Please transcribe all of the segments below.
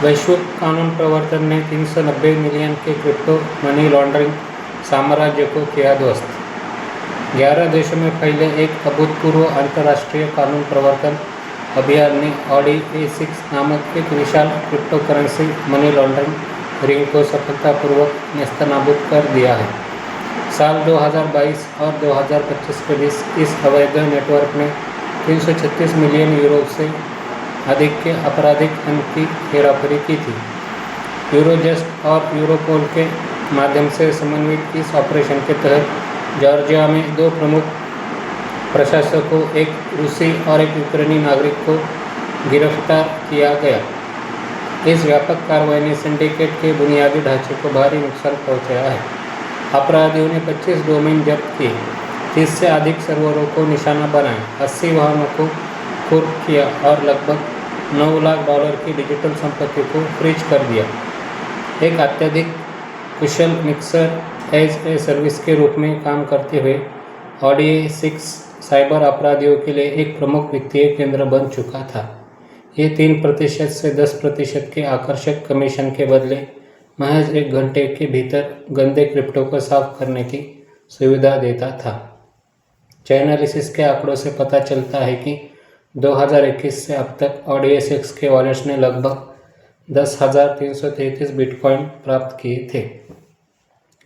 वैश्विक कानून प्रवर्तन ने 390 मिलियन के क्रिप्टो मनी लॉन्ड्रिंग साम्राज्य को किया ध्वस्त। 11 देशों में फैले एक अभूतपूर्व अंतर्राष्ट्रीय कानून प्रवर्तन अभियान ने ऑडी A6 नामक एक विशाल क्रिप्टोकरेंसी मनी लॉन्ड्रिंग रिंग को सफलतापूर्वक नेस्तनाबूद कर दिया है। साल 2022 और 2025 के बीच इस अवैध नेटवर्क ने 336 मिलियन यूरो से अधिक के आपराधिक धन की हेराफेरी की थी। यूरोजस्ट और यूरोपोल के माध्यम से समन्वित इस ऑपरेशन के तहत जॉर्जिया में 2 प्रमुख प्रशासकों, एक रूसी और एक यूक्रेनी नागरिक को गिरफ्तार किया गया। इस व्यापक कार्रवाई ने सिंडिकेट के बुनियादी ढांचे को भारी नुकसान पहुंचाया है। अपराधियों ने 25 डोमेन जब्त किए, 30 से अधिक सर्वरों को निशाना बनाया, 80 वाहनों को कुर्क किया और लगभग $9 लाख की डिजिटल संपत्ति को फ्रीज कर दिया। एक अत्यधिक कुशल मिक्सर एज ए सर्विस के रूप में काम करते हुए ऑडी A6 साइबर अपराधियों के लिए एक प्रमुख वित्तीय केंद्र बन चुका था। ये 3% से 10% के आकर्षक कमीशन के बदले महज 1 घंटे के भीतर गंदे क्रिप्टो को साफ करने की सुविधा देता था। चैनालिसिस के आंकड़ों से पता चलता है कि 2021 से अब तक ऑडी A6 के वॉलेट्स ने लगभग 10,333 बिटकॉइन प्राप्त किए थे।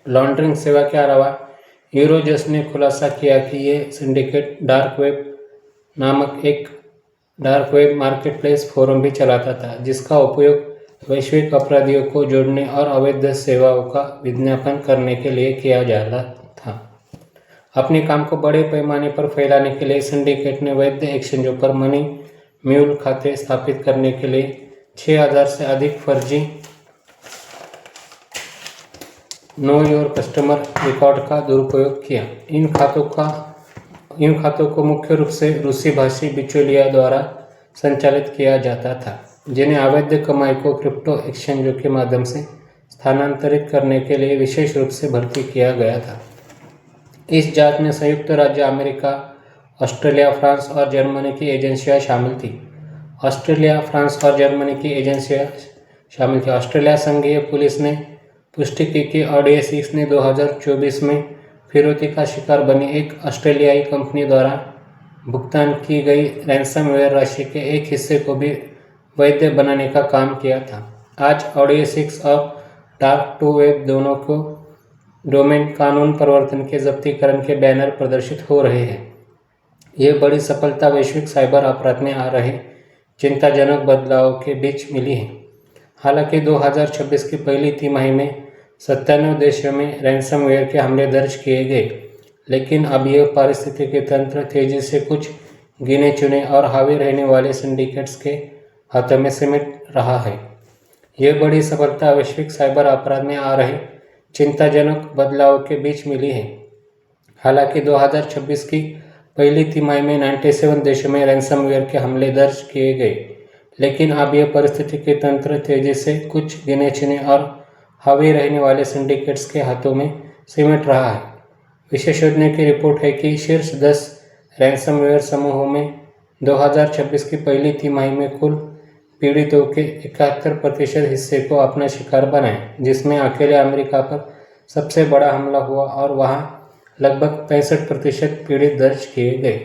लॉन्ड्रिंग सेवा के अलावा यूरोजस्ट ने खुलासा किया कि ये सिंडिकेट डार्क वेब नामक एक डार्क वेब मार्केटप्लेस फोरम भी चलाता था, जिसका उपयोग वैश्विक अपराधियों को जोड़ने और अवैध सेवाओं का विज्ञापन करने के लिए किया जाता था। अपने काम को बड़े पैमाने पर फैलाने के लिए सिंडिकेट ने वैध एक्सचेंजों पर मनी म्यूल खाते स्थापित करने के लिए 6,000 से अधिक फर्जी नो योर कस्टमर रिकॉर्ड का दुरुपयोग किया। इन खातों को मुख्य रूप से रूसी भाषी बिचौलिया द्वारा संचालित किया जाता था, जिन्हें अवैध कमाई को क्रिप्टो एक्सचेंजों के माध्यम से स्थानांतरित करने के लिए विशेष रूप से भर्ती किया गया था। इस जांच में संयुक्त राज्य अमेरिका, ऑस्ट्रेलिया, फ्रांस और जर्मनी की एजेंसियां शामिल थी। ऑस्ट्रेलिया, फ्रांस और जर्मनी की एजेंसियां शामिल थी। ऑस्ट्रेलिया संघीय पुलिस ने पुष्टि की कि ऑडी A6 ने 2024 में फिरौती का शिकार बनी एक ऑस्ट्रेलियाई कंपनी द्वारा भुगतान की गई रैंसमवेयर राशि के एक हिस्से को भी वैध बनाने का काम किया था। आज ऑडी A6 और डार्क टू वेब दोनों को डोमेन कानून प्रवर्तन के जब्तीकरण के बैनर प्रदर्शित हो रहे हैं। यह बड़ी सफलता वैश्विक साइबर अपराध में आ रहे चिंताजनक बदलाव के बीच मिली है। हालांकि 2026 की पहली तिमाही में 97 देशों में रैंसमवेयर के हमले दर्ज किए गए, लेकिन अब यह पारिस्थितिकी तंत्र तेजी से कुछ गिने चुने और हावी रहने वाले सिंडिकेट्स के हाथों में सिमट रहा है। यह बड़ी सफलता वैश्विक साइबर अपराध में आ रहे चिंताजनक बदलाव के बीच मिली है। हालांकि 2026 की पहली तिमाही में 97 देशों में रैंसमवेयर के हमले दर्ज किए गए, लेकिन अब यह परिस्थितिकी तंत्र तेजी से कुछ गिने चुने और हावी रहने वाले सिंडिकेट्स के हाथों में सिमट रहा है। विशेषज्ञों की रिपोर्ट है कि शीर्ष 10 रैंसमवेयर समूहों में 2026 की पहली तिमाही में कुल पीड़ितों के 71% हिस्से को अपना शिकार बनाए, जिसमें अकेले अमेरिका पर सबसे बड़ा हमला हुआ और वहां लगभग 65% पीड़ित दर्ज किए गए।